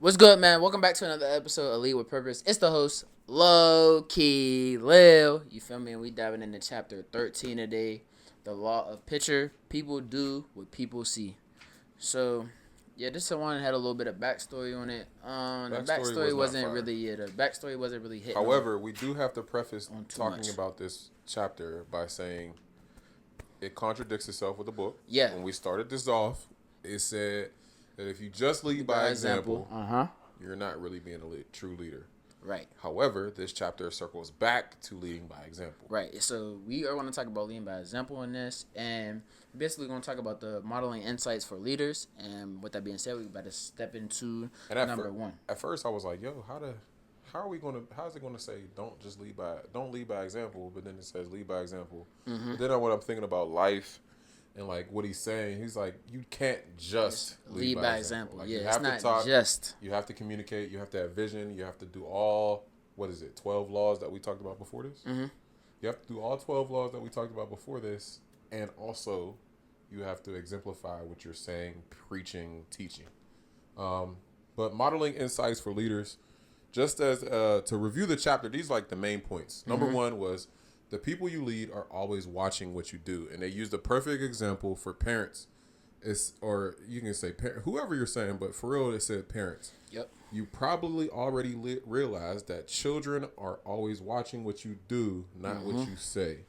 What's good, man? Welcome back to another episode of Lead with Purpose. It's the host, Low Key Lil. You feel me? And we diving into chapter 13 today. The law of picture. People do what people see. So, yeah, this one had a little bit of backstory on it. The backstory wasn't really the backstory wasn't really hitting. However, we do have to preface talking much. about this chapter by saying it contradicts itself with the book. Yeah. When we started this off, it said that if you just lead by example, you're not really being a true leader. Right. However, this chapter circles back to leading by example. Right. So we are going to talk about leading by example in this, and basically going to talk about the modeling insights for leaders. And with that being said, we about to step into number one. At first, I was like, "Yo, how's it going to say don't lead by example?" But then it says lead by example. Mm-hmm. But then when I'm thinking about life and like what he's saying, he's like, you can't just lead by example. Like, yeah, you it's have not to talk, just. You have to communicate. You have to have vision. You have to do all 12 laws that we talked about before this. Mm-hmm. You have to do all 12 laws that we talked about before this, and also you have to exemplify what you're saying, preaching, teaching. But modeling insights for leaders, just as to review the chapter, these are like the main points. Number one was the people you lead are always watching what you do, and they use the perfect example for parents. Or you can say whoever you're saying, but for real, it said parents. Yep. You probably already realize that children are always watching what you do, not what you say.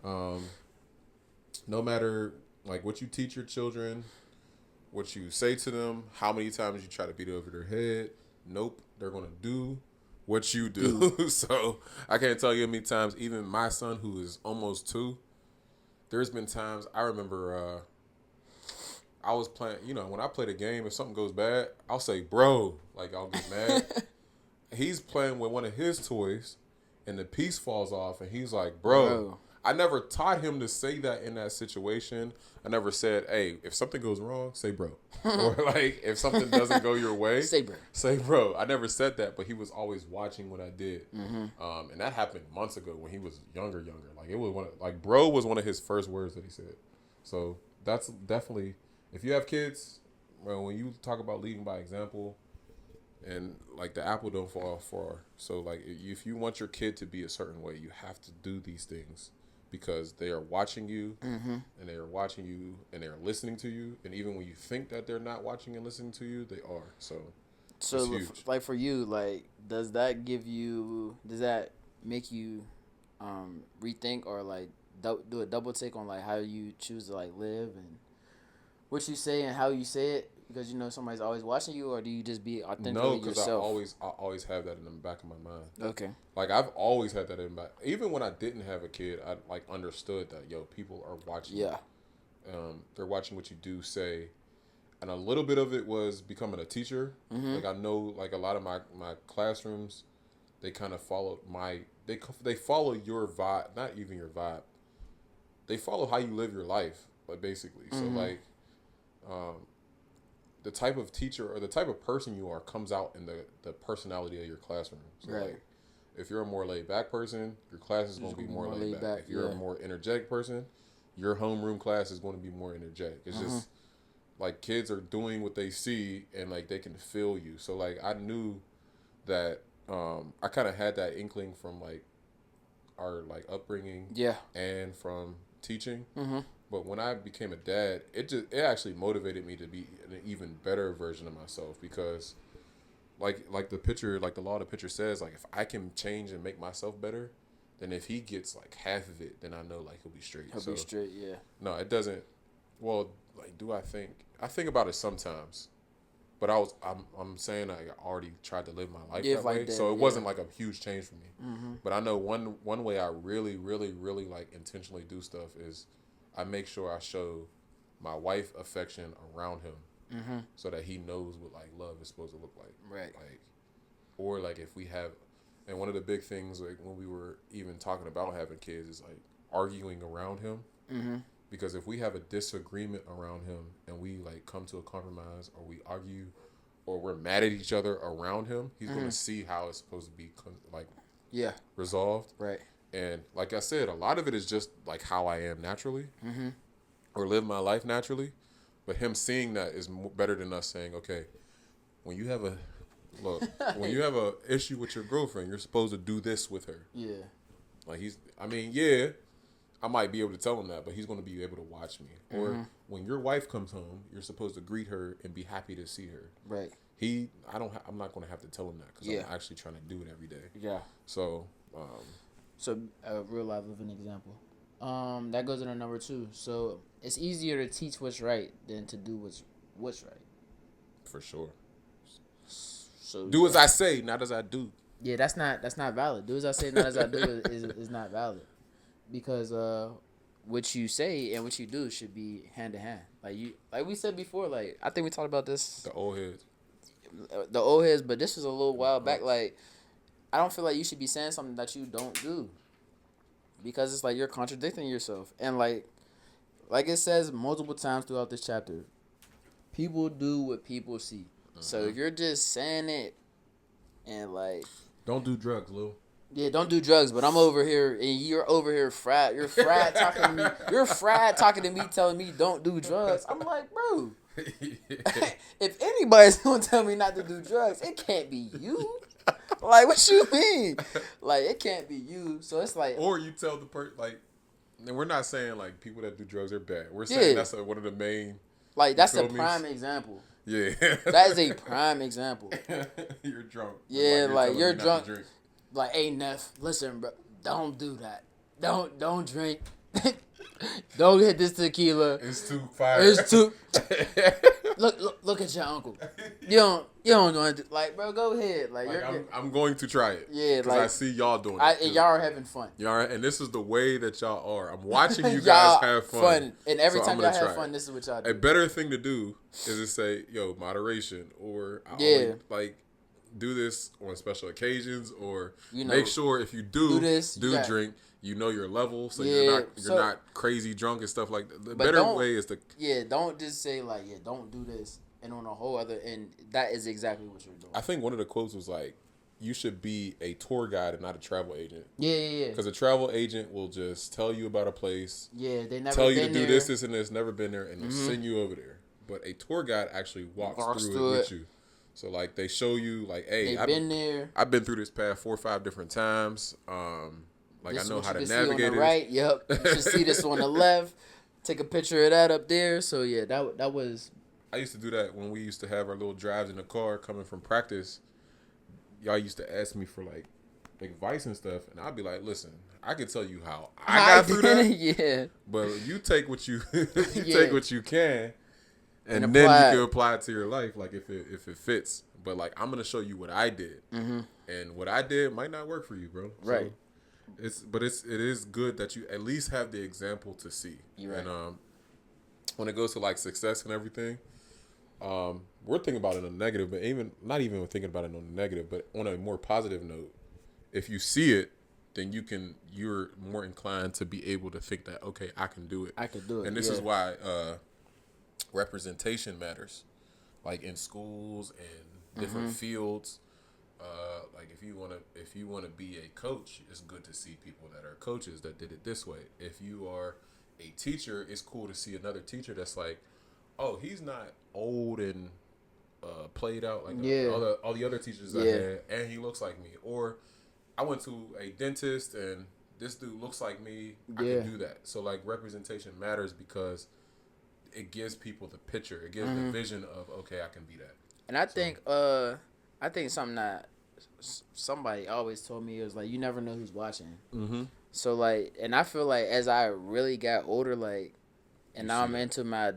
No matter like what you teach your children, what you say to them, how many times you try to beat over their head, nope, they're gonna do what you do. So I can't tell you how many times, even my son who is almost 2, there's been times I remember I was playing, when I play the game, if something goes bad, I'll say, bro, like I'll get mad. He's playing with one of his toys and the piece falls off and he's like, bro. I never taught him to say that in that situation. I never said, hey, if something goes wrong, say bro. Or like if something doesn't go your way, say bro. Say bro. I never said that, but he was always watching what I did. And that happened months ago when he was younger. Like it was bro was one of his first words that he said. So that's definitely, if you have kids, well, when you talk about leading by example, and like the apple don't fall far. So like if you want your kid to be a certain way, you have to do these things because they are watching you, and they are watching you, and they are listening to you. And even when you think that they're not watching and listening to you, they are. So like for you, like does that make you rethink or like do a double take on like how you choose to like live and what you say and how you say it? Because somebody's always watching you, or do you just be authentic yourself? No, because I always have that in the back of my mind. Okay. Like I've always had that in my. Even when I didn't have a kid, I like understood that people are watching. Yeah. They're watching what you do, say, and a little bit of it was becoming a teacher. Like I know, like a lot of my classrooms, they kind of follow they follow your vibe, not even your vibe. They follow how you live your life, like basically. So like. The type of teacher or the type of person you are comes out in the personality of your classroom. So right. like, if you're a more laid back person, your class is going to be more laid back. If you're a more energetic person, your homeroom class is going to be more energetic. It's just like kids are doing what they see and like they can feel you. So like I knew that I kind of had that inkling from like our like upbringing, and from teaching. But when I became a dad, it actually motivated me to be an even better version of myself because, like the picture, like the law of the picture says, like if I can change and make myself better, then if he gets like half of it, then I know like he'll be straight. He'll be straight, yeah. No, it doesn't. Well, like, do I think? I think about it sometimes, but I'm saying I already tried to live my life that way, so it wasn't like a huge change for me. But I know one way I really, really, really like intentionally do stuff is. I make sure I show my wife affection around him, so that he knows what like love is supposed to look like. Right. Like, or like if we have, and one of the big things like when we were even talking about having kids is like arguing around him, because if we have a disagreement around him and we like come to a compromise or we argue, or we're mad at each other around him, he's gonna see how it's supposed to be resolved. Right. And like I said, a lot of it is just like how I am naturally or live my life naturally. But him seeing that is better than us saying, okay, when you have look, when you have a issue with your girlfriend, you're supposed to do this with her. Yeah. Like yeah, I might be able to tell him that, but he's going to be able to watch me. Or when your wife comes home, you're supposed to greet her and be happy to see her. Right. I'm not going to have to tell him that because I'm actually trying to do it every day. Yeah. So, so a real life living example. That goes into number 2. So it's easier to teach what's right than to do what's right. For sure. So do as I say, not as I do. Yeah, that's not valid. Do as I say, not as I do is not valid, because what you say and what you do should be hand in hand. Like we said before. Like I think we talked about this. The old heads, but this was a little while back. Like I don't feel like you should be saying something that you don't do, because it's like you're contradicting yourself. And like it says multiple times throughout this chapter, people do what people see. So if you're just saying it and like, don't do drugs, Lou. Yeah, don't do drugs. But I'm over here and you're over here You're talking to me. You're talking to me, telling me don't do drugs. I'm like, bro. If anybody's gonna tell me not to do drugs, it can't be you. Like, what you mean? Like, it can't be you. So it's like, or you tell the person like, and we're not saying like people that do drugs are bad. We're saying that's one of the main. Like, that's a prime example. Yeah. That is a prime example. You're drunk. Yeah, like you're drunk. Like, hey, Neff, listen, bro, don't do that. Don't drink. Don't hit this tequila. It's too fire. It's too. Look at your uncle. You don't want to do, like, bro. Go ahead. Like I'm going to try it. Yeah, because I see y'all doing it. And y'all are having fun. Y'all, and this is the way that y'all are. I'm watching you guys have fun. And every time y'all have fun, this is what y'all do. A better thing to do is to say, "Yo, moderation," or only, like, do this on special occasions, or make sure if you do drink. You know your level, so you're not crazy drunk and stuff like that. The better way is to don't just say like don't do this and on a whole other, and that is exactly what you're doing. I think one of the quotes was like, you should be a tour guide and not a travel agent. Yeah. Because a travel agent will just tell you about a place. Yeah, they never tell you been to do there. this, and this, never been there, and they'll send you over there. But a tour guide actually walks through it with you. So like they show you like, hey, I've been there. I've been through this path 4 or 5 different times. Like this I know how to navigate it. On the right, yep. You should see this on the left. Take a picture of that up there. So yeah, that was. I used to do that when we used to have our little drives in the car coming from practice. Y'all used to ask me for like advice and stuff, and I'd be like, "Listen, I can tell you how I got through that. Yeah, but you take what you take what you can, and then you can apply it to your life, like if it fits. But like I'm gonna show you what I did, and what I did might not work for you, bro. Right. So it is good that you at least have the example to see. You're right. And when it goes to like success and everything, we're thinking about it on a negative, but not even thinking about it on a negative, but on a more positive note, if you see it, then you're more inclined to be able to think that, okay, I can do it. I can do it. And this is why representation matters, like in schools and different fields. Like if you want to be a coach, it's good to see people that are coaches that did it this way. If you are a teacher, it's cool to see another teacher that's like, oh, he's not old and played out like all the other teachers I had, and he looks like me. Or I went to a dentist and this dude looks like me. I can do that. So like representation matters because it gives people the picture. It gives the vision of, okay, I can be that. And I think something that somebody always told me is like, you never know who's watching. Mm-hmm. So like, and I feel like as I really got older, like, and now I'm into my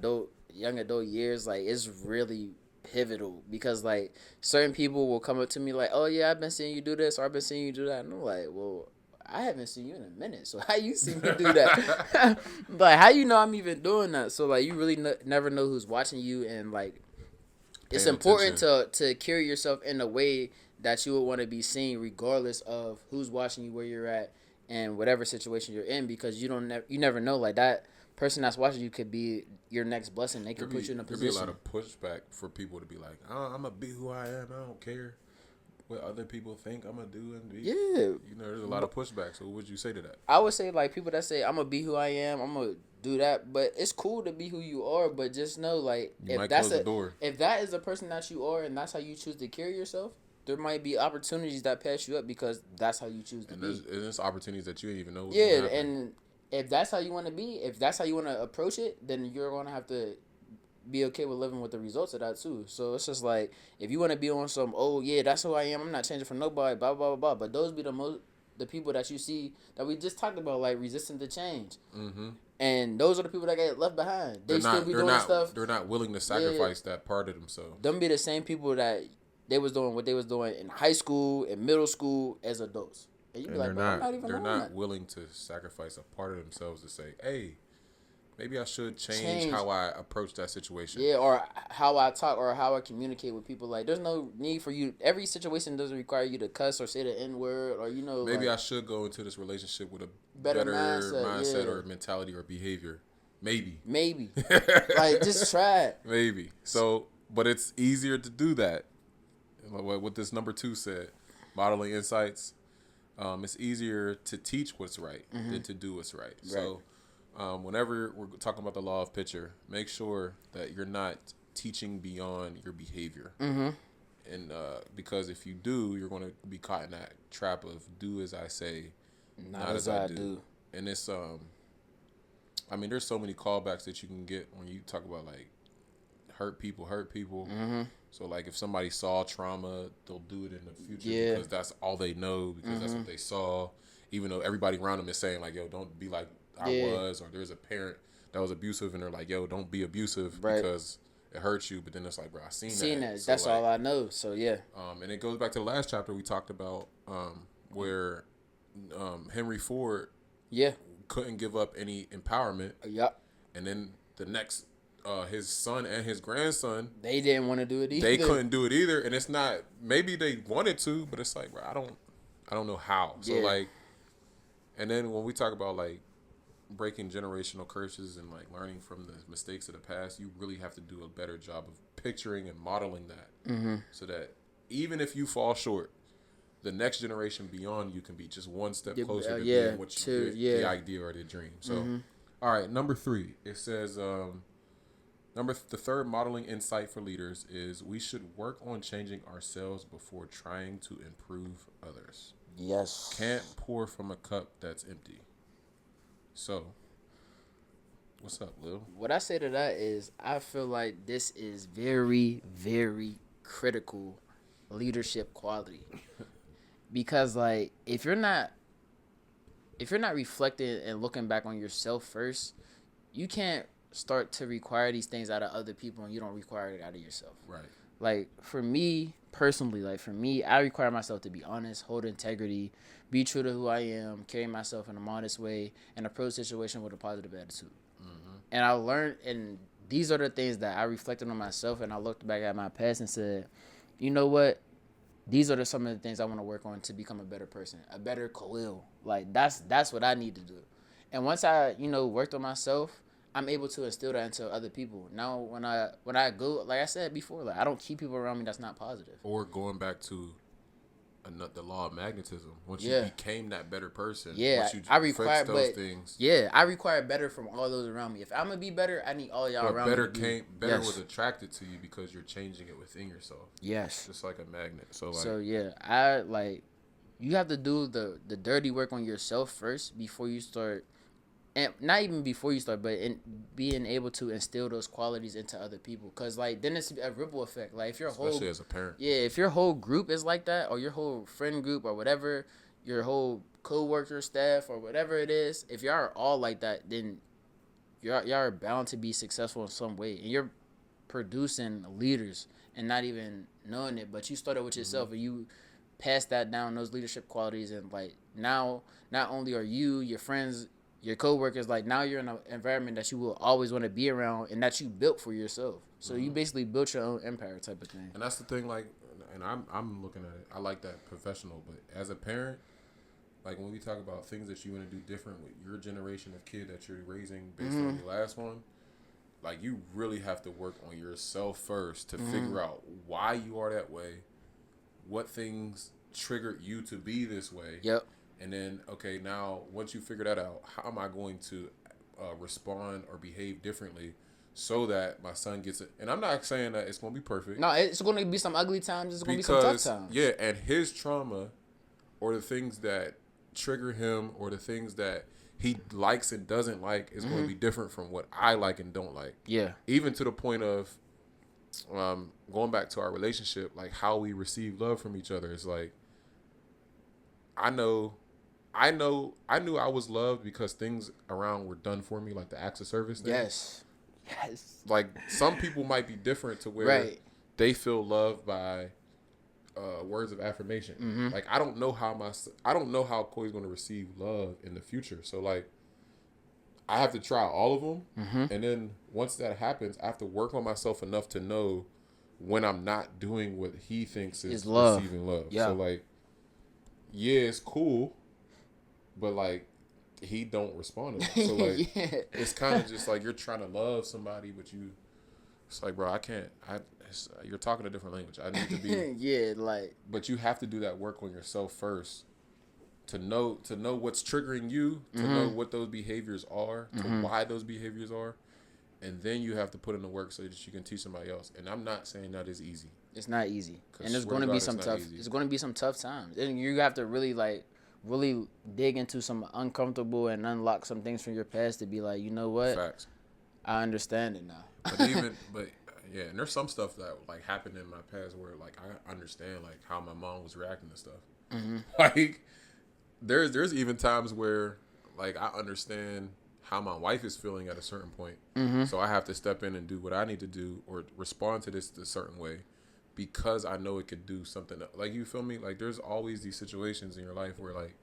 young adult years, like it's really pivotal because like certain people will come up to me like, oh yeah, I've been seeing you do this or I've been seeing you do that, and I'm like, well, I haven't seen you in a minute, so how you see me do that? Like, how you know I'm even doing that? So like, you really never know who's watching you, and like, it's important to carry yourself in a way that you would want to be seen, regardless of who's watching you, where you're at, and whatever situation you're in, because you never know. Like, that person that's watching you could be your next blessing. They could put you in a position. There'd be a lot of pushback for people to be like, oh, I'm gonna be who I am. I don't care what other people think I'm gonna do and be. Yeah, you know, there's a lot of pushback. So what would you say to that? I would say like people that say I'm gonna be who I am, I'm gonna do that, but it's cool to be who you are, but just know like if that is the person that you are and that's how you choose to carry yourself, there might be opportunities that pass you up because that's how you choose to And be. there's opportunities that you didn't even know was Yeah, gonna happen. and if that's how you want to be, if that's how you want to approach it, then you're gonna have to be okay with living with the results of that too. So it's just like if you want to be on some, oh yeah, that's who I am. I'm not changing for nobody. Blah blah blah blah. But those be the people that you see that we just talked about, like resistant to change. Mm-hmm. And those are the people that get left behind. They still be doing stuff. They're not willing to sacrifice that part of themselves. Them be the same people that they was doing what they was doing in high school and middle school as adults. And you be like, bro, I'm not even they're doing not that. willing to sacrifice a part of themselves to say, hey, maybe I should change how I approach that situation. Yeah, or how I talk or how I communicate with people. Like, there's no need for you. Every situation doesn't require you to cuss or say the N word or, you know. Maybe like, I should go into this relationship with a better mindset or mentality or behavior. Maybe. Like, just try it. Maybe. So, but it's easier to do that. What this number 2 said, modeling insights. It's easier to teach what's right than to do what's right. So, whenever we're talking about the law of picture, make sure that you're not teaching beyond your behavior. Mm-hmm. And because if you do, you're going to be caught in that trap of do as I say, not as I do. And it's I mean, there's so many callbacks that you can get when you talk about like hurt people. Mm-hmm. So like if somebody saw trauma, they'll do it in the future because that's all they know, because that's what they saw. Even though everybody around them is saying like, yo, don't be like I was, or there's a parent that was abusive and they're like, yo, don't be abusive because it hurts you. But then it's like, bro, I seen that. So that's like, all I know. So yeah. And it goes back to the last chapter we talked about, where Henry Ford couldn't give up any empowerment. Yep. And then the next his son and his grandson, they didn't want to do it either. They couldn't do it either. And it's not, maybe they wanted to, but it's like, bro, I don't know how. So like, and then when we talk about like breaking generational curses and like learning from the mistakes of the past, you really have to do a better job of picturing and modeling that, so that even if you fall short, the next generation beyond you can be just one step closer to being what you the idea or the dream. So, all right, number 3, it says, the third modeling insight for leaders is we should work on changing ourselves before trying to improve others. Yes. Can't pour from a cup that's empty. So, what's up, Lil? What I say to that is I feel like this is very, very critical leadership quality. Because like if you're not reflecting and looking back on yourself first, you can't start to require these things out of other people and you don't require it out of yourself. Right. Like for me personally, I require myself to be honest, hold integrity, be true to who I am, carry myself in a modest way, and approach the situation with a positive attitude. Mm-hmm. And I learned, and these are the things that I reflected on myself, and I looked back at my past and said, you know what? These are some of the things I want to work on to become a better person, a better Khalil. Like that's what I need to do. And once I, worked on myself, I'm able to instill that into other people. Now when I go, like I said before, like I don't keep people around me that's not positive. Or going back to the law of magnetism. Once you became that better person, once you I require those things. Yeah, I require better from all those around me. If I'm gonna be better, I need all y'all around me. Better was attracted to you because you're changing it within yourself. Yes. Just like a magnet. So I like you have to do the dirty work on yourself first before you start. And not even before you start, but in being able to instill those qualities into other people. Because, like, then it's a ripple effect. Like, if your especially as a parent. Yeah, if your whole group is like that, or your whole friend group, or whatever, your whole co-worker staff, or whatever it is, if y'all are all like that, then y'all are bound to be successful in some way. And you're producing leaders and not even knowing it. But you started with yourself, and you pass that down, those leadership qualities. And, like, now, not only are you, your friends, your coworkers, like now you're in an environment that you will always want to be around and that you built for yourself. So you basically built your own empire type of thing. And that's the thing, like, and I'm looking at it. I like that professional, but as a parent, like when we talk about things that you want to do different with your generation of kid that you're raising based on your last one, like you really have to work on yourself first to figure out why you are that way, what things triggered you to be this way. Yep. And then, okay, now once you figure that out, how am I going to respond or behave differently so that my son gets it. And I'm not saying that it's going to be perfect. No, it's going to be some ugly times. It's going to be some tough times. Yeah, and his trauma or the things that trigger him or the things that he likes and doesn't like is going to be different from what I like and don't like. Yeah. Even to the point of going back to our relationship, like how we receive love from each other. It's like, I knew I was loved because things around were done for me, like the acts of service thing. Yes. Like some people might be different to where they feel loved by words of affirmation. Like I don't know how Coy's going to receive love in the future. So like I have to try all of them, and then once that happens, I have to work on myself enough to know when I'm not doing what he thinks is receiving love. Yeah. So like, yeah, it's cool, but like he don't respond to that. So like, it's kind of just like you're trying to love somebody, but it's like, bro, I can't. You're talking a different language. I need to be But you have to do that work on yourself first. To know what's triggering you, to know what those behaviors are, to why those behaviors are, and then you have to put in the work so that you can teach somebody else. And I'm not saying that is easy. It's not easy, and there's going to be some tough. It's going to be some tough times, and you have to really dig into some uncomfortable and unlock some things from your past to be like, you know what? Facts. I understand it now. but yeah, and there's some stuff that like happened in my past where like I understand like how my mom was reacting to stuff. Like. There's even times where like I understand how my wife is feeling at a certain point, so I have to step in and do what I need to do or respond to this a certain way because I know it could do something. Like you feel me? Like there's always these situations in your life where like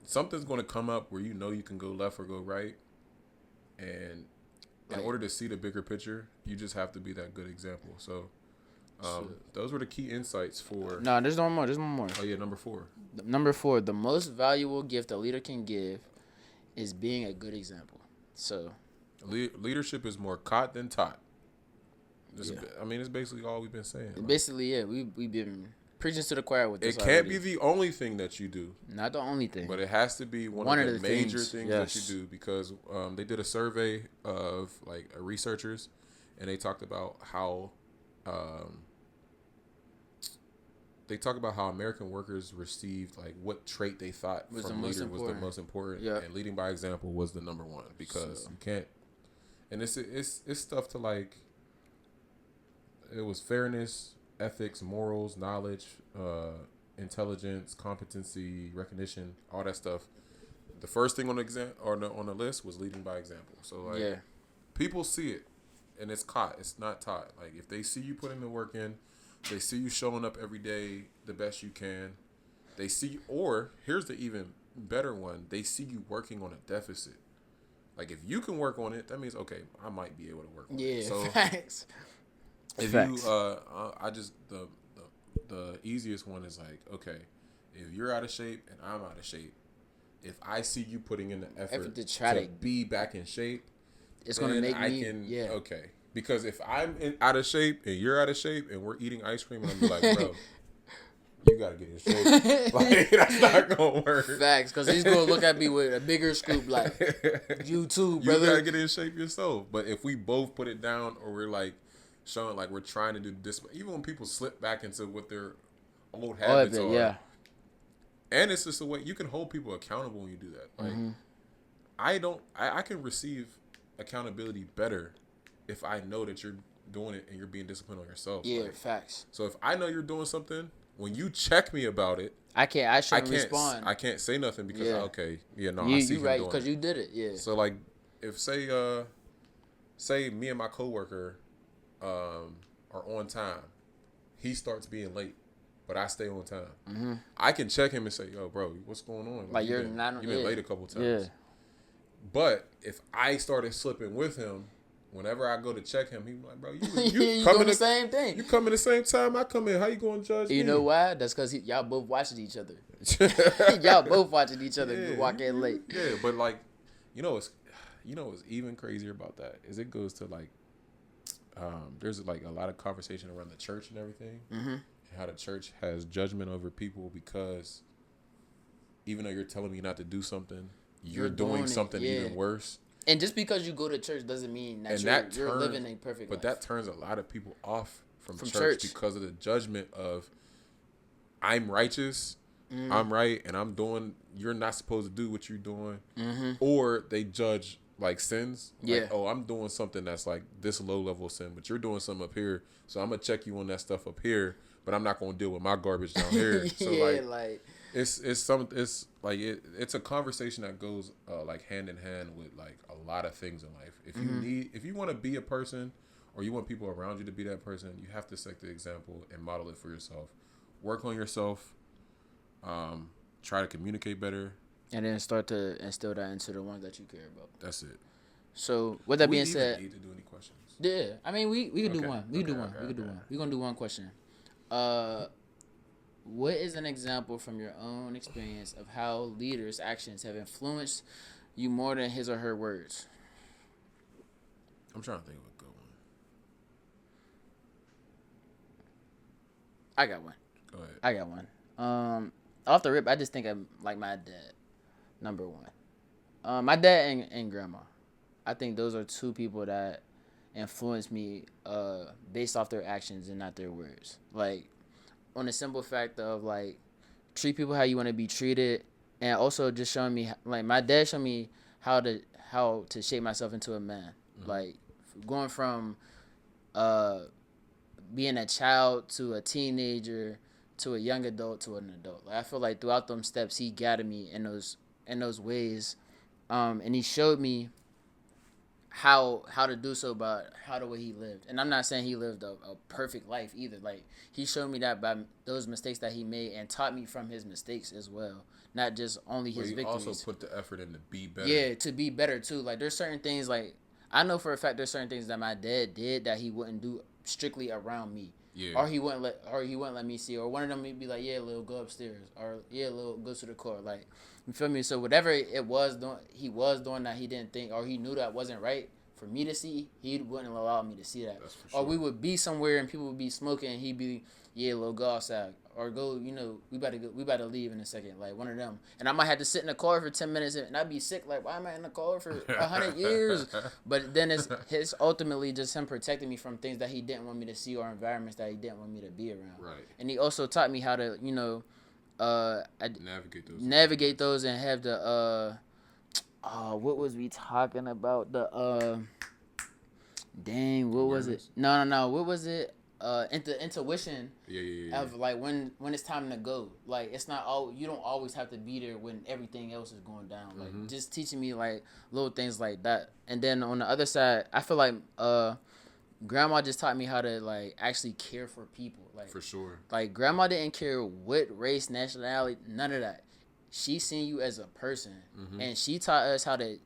something's going to come up where you know you can go left or go right, and in order to see the bigger picture, you just have to be that good example. So. Those were the key insights for... No, there's one more. Oh, yeah, number 4. Number 4, the most valuable gift a leader can give is being a good example. So... Leadership is more caught than taught. I mean, it's basically all we've been saying. Basically, yeah. We've been preaching to the choir with this It can't be the only thing that you do. Not the only thing. But it has to be one of the major things that you do because they did a survey of like researchers and they talked about how... they talk about how American workers received like what trait they thought from leader was the most important, and leading by example was the number one because you can't. And it's stuff to like. It was fairness, ethics, morals, knowledge, intelligence, competency, recognition, all that stuff. The first thing on the on the list was leading by example. So like, people see it, and it's caught. It's not taught. Like if they see you putting the work in. They see you showing up every day the best you can. They see, or here's the even better one. They see you working on a deficit. Like if you can work on it, that means okay, I might be able to work on it. So facts. If you, I just the easiest one is like okay, if you're out of shape and I'm out of shape, if I see you putting in the effort to try to be back in shape, it's gonna make me okay. Because if I'm out of shape and you're out of shape and we're eating ice cream and I'm like, bro, you gotta get in shape. Like that's not gonna work. Facts, because he's gonna look at me with a bigger scoop like, you too, brother. You gotta get in shape yourself. But if we both put it down or we're like showing like we're trying to do this, even when people slip back into what their old habits are, and it's just a way you can hold people accountable when you do that. Like I can receive accountability better if I know that you're doing it and you're being disciplined on yourself. Yeah, like, facts. So if I know you're doing something, when you check me about it, I shouldn't respond. I can't say nothing because I see you him right doing because you did it. Yeah. So like, if say me and my coworker are on time, he starts being late, but I stay on time. I can check him and say, "Yo, bro, what's going on? Like you've been late a couple times." Yeah. But if I started slipping with him. Whenever I go to check him, he's like, bro, you coming the same thing. You come in the same time I come in. How you going to judge me? You know why? That's because y'all both watching each other. Y'all both watching each other walk in late. Yeah, but like, what's even crazier about that is it goes to like, there's like a lot of conversation around the church and everything, and how the church has judgment over people because even though you're telling me not to do something, you're doing something even worse. And just because you go to church doesn't mean that you're living a perfect life. But that turns a lot of people off from church because of the judgment of I'm righteous, I'm right, and I'm doing. You're not supposed to do what you're doing, or they judge like sins. Like, oh, I'm doing something that's like this low level sin, but you're doing something up here, so I'm gonna check you on that stuff up here, but I'm not gonna deal with my garbage down here. So it's it's a conversation that goes like hand in hand with like a lot of things in life. If you want to be a person, or you want people around you to be that person, you have to set the example and model it for yourself. Work on yourself. Try to communicate better, and then start to instill that into the ones that you care about. That's it. So with that being said, need to do any questions? Yeah, I mean we could do one. We could do one. We're gonna do one question. What is an example from your own experience of how leaders' actions have influenced you more than his or her words? I'm trying to think of a good one. I got one. Go ahead. I got one. Off the rip, I just think of like my dad, number one. My dad and grandma. I think those are two people that influence me based off their actions and not their words. Like, on the simple fact of like treat people how you want to be treated, and also just showing me like my dad showed me how to shape myself into a man. Like going from being a child to a teenager to a young adult to an adult. Like I feel like throughout them steps he guided me in those ways, and he showed me how to do so by how the way he lived. And I'm not saying he lived a perfect life either. Like he showed me that by those mistakes that he made and taught me from his mistakes as well, not just only his victories. Also put the effort in to be better. Yeah, to be better too. Like there's certain things like I know for a fact there's certain things that my dad did that he wouldn't do strictly around me. Yeah. Or he wouldn't let me see. Or one of them would be like, yeah, Lil, go upstairs. Or yeah, Lil, go to the car. Like, you feel me? So whatever it was he was doing that he didn't think or he knew that wasn't right for me to see, he wouldn't allow me to see that. That's for sure. Or we would be somewhere and people would be smoking and he'd be, yeah, Lil, go outside. Or go, we about to leave in a second. Like one of them. And I might have to sit in the car for 10 minutes and I'd be sick. Like, why am I in the car for 100 years? But then it's ultimately just him protecting me from things that he didn't want me to see or environments that he didn't want me to be around. Right. And he also taught me how to, navigate those and have the, what was we talking about? The, what was it? No. What was it? Intuition of like when it's time to go. Like it's not all you don't always have to be there when everything else is going down. Like just teaching me like little things like that. And then on the other side, I feel like grandma just taught me how to like actually care for people. Like for sure. Like grandma didn't care what race, nationality, none of that. She seen you as a person, and she taught us how to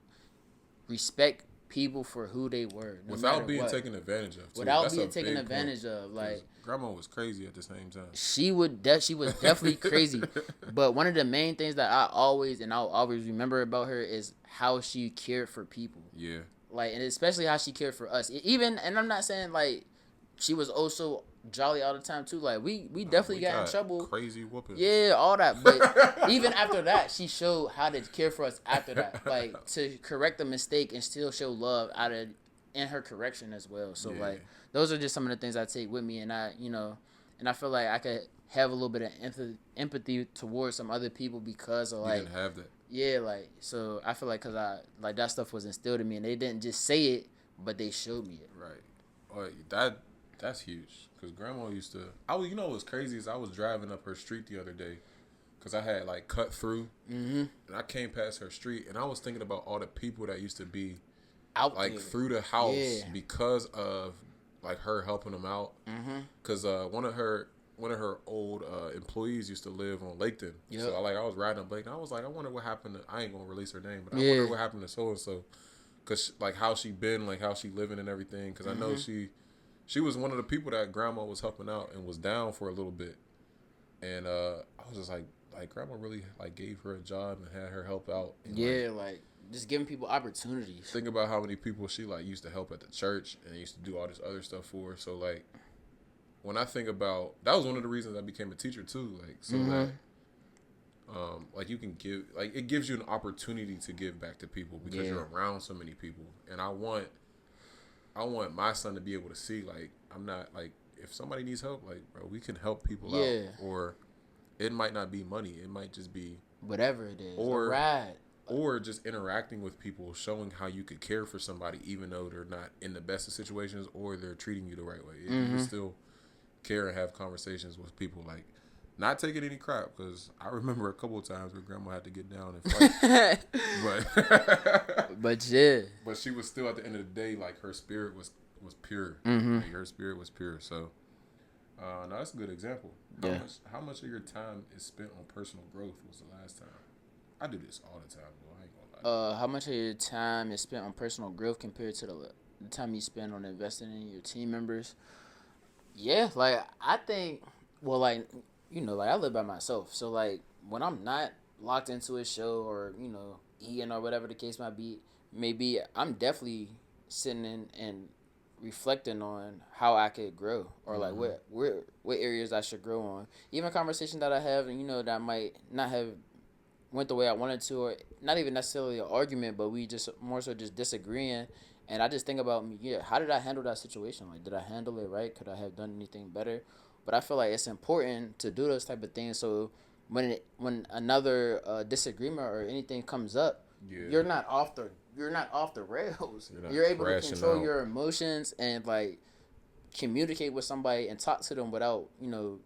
respect people for who they were, without being taken advantage of. Without being taken advantage of, like grandma was crazy at the same time. She was definitely crazy, but one of the main things that I'll always remember about her is how she cared for people. Yeah, like and especially how she cared for us. Even and I'm not saying like she was also jolly all the time too. Like we definitely got in trouble. Crazy whooping. Yeah, all that. But even after that, she showed how to care for us after that. Like to correct the mistake and still show love in her correction as well. So like those are just some of the things I take with me, and I feel like I could have a little bit of empathy towards some other people because of like you didn't have that. Yeah, like so I feel like because I like that stuff was instilled in me, and they didn't just say it, but they showed me it. Right. That's huge. Because grandma used to... what's crazy is I was driving up her street the other day. Because I had, like, cut through. And I came past her street. And I was thinking about all the people that used to be... out like, there. through the house because of, like, her helping them out. Because one of her old employees used to live on Laketon. Yep. So, I was riding up Laketon. I was like, I wonder what happened to... I ain't going to release her name. But I wonder what happened to so-and-so. Because, like, how she been, like, how she living and everything. Because I know she was one of the people that grandma was helping out and was down for a little bit. And I was just like grandma really like gave her a job and had her help out. And, like just giving people opportunities. Think about how many people she like used to help at the church and used to do all this other stuff for her. So like when I think about that was one of the reasons I became a teacher too. Like so that like you can give, like it gives you an opportunity to give back to people because you're around so many people. And I want my son to be able to see, like, I'm not like, if somebody needs help, like, bro, we can help people out. Or it might not be money, it might just be whatever it is, or a ride, or just interacting with people, showing how you could care for somebody even though they're not in the best of situations or they're treating you the right way. You can still care and have conversations with people, like, not taking any crap, because I remember a couple of times where grandma had to get down and fight. but she was still, at the end of the day, like, her spirit was pure. Like, her spirit was pure. So no, that's a good example. How much of your time is spent on personal growth was the last time? I do this all the time, though. I ain't gonna lie. How much of your time is spent on personal growth compared to the time you spend on investing in your team members? Yeah, like, I think, well, like, you know, like, I live by myself. So, like, when I'm not locked into a show or, you know, eating or whatever the case might be, I'm definitely sitting in and reflecting on how I could grow, or like what areas I should grow on. Even conversation that I have, and, you know, that might not have went the way I wanted to, or not even necessarily an argument, but we just more so just disagreeing. And I just think about me, how did I handle that situation? Like, did I handle it right? Could I have done anything better? But I feel like it's important to do those type of things, so when another disagreement or anything comes up, you're not off the rails. You're able to control your emotions and, like, communicate with somebody and talk to them without, you know,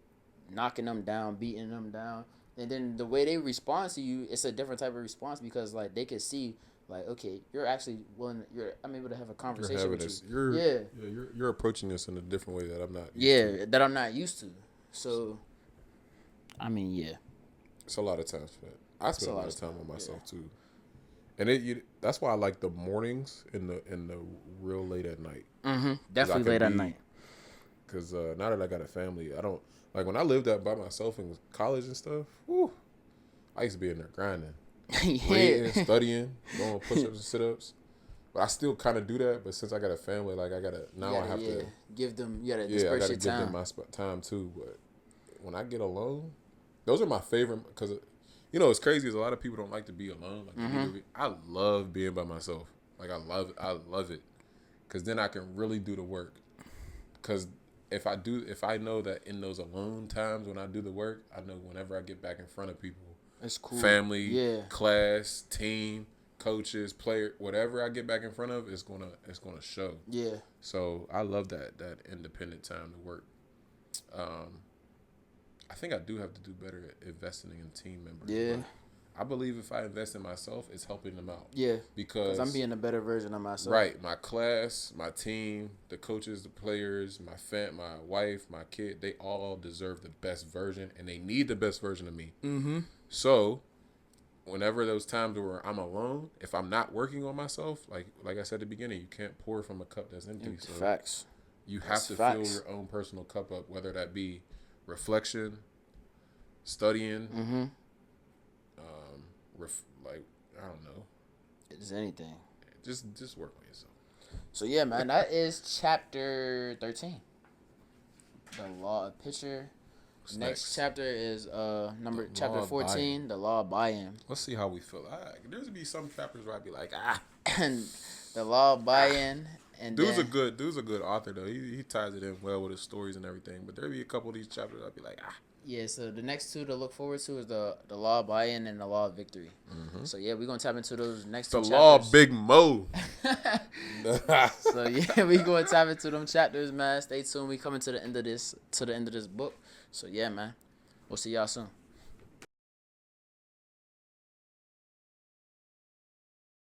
knocking them down, beating them down. And then the way they respond to you, it's a different type of response, because, like, they can see, like, okay, you're actually willing. I'm able to have a conversation with you. You're approaching this in a different way that I'm not. That I'm not used to. So, I mean, it's a lot of times for that. I spend a lot of time on myself too, and that's why I like the mornings and the real late at night. Definitely late at night. Because now that I got a family, I don't like when I lived out by myself in college and stuff. Whew, I used to be in there grinding. Reading, studying, going push-ups and sit-ups. But I still kind of do that. But since I got a family, like, I have to give them. I gotta give them my time too. But when I get alone, those are my favorite, because, you know, it's crazy is a lot of people don't like to be alone. Like, I love being by myself. Like, I love it, because then I can really do the work. Because if I know that in those alone times when I do the work, I know whenever I get back in front of people. It's cool. Family, class, team, coaches, player, whatever I get back in front of, it's gonna show. Yeah. So I love that independent time to work. I think I do have to do better at investing in team members. Yeah. I believe if I invest in myself, it's helping them out. Yeah. Because I'm being a better version of myself. Right. My class, my team, the coaches, the players, my wife, my kid, they all deserve the best version, and they need the best version of me. So whenever those times where I'm alone, if I'm not working on myself, like I said at the beginning, you can't pour from a cup that's empty. So Facts. You have to fill your own personal cup up, whether that be reflection, studying, I don't know. It's anything. Just work on yourself. So yeah, man, that is chapter 13. The law of pitcher. Next chapter is chapter 14, the law of buy-in. Let's see how we feel. There's be some chapters where I'd be like, and the law of buy-in. And dude's a good author though. He ties it in well with his stories and everything. But there'll be a couple of these chapters I'd be like, Yeah, so the next two to look forward to is the law of buy-in and the law of victory. So yeah, we're gonna tap into those next two chapters. The law of Big Mo. So yeah, we gonna tap into them chapters, man. Stay tuned. We coming to the end of this book. So yeah, man. We'll see y'all soon.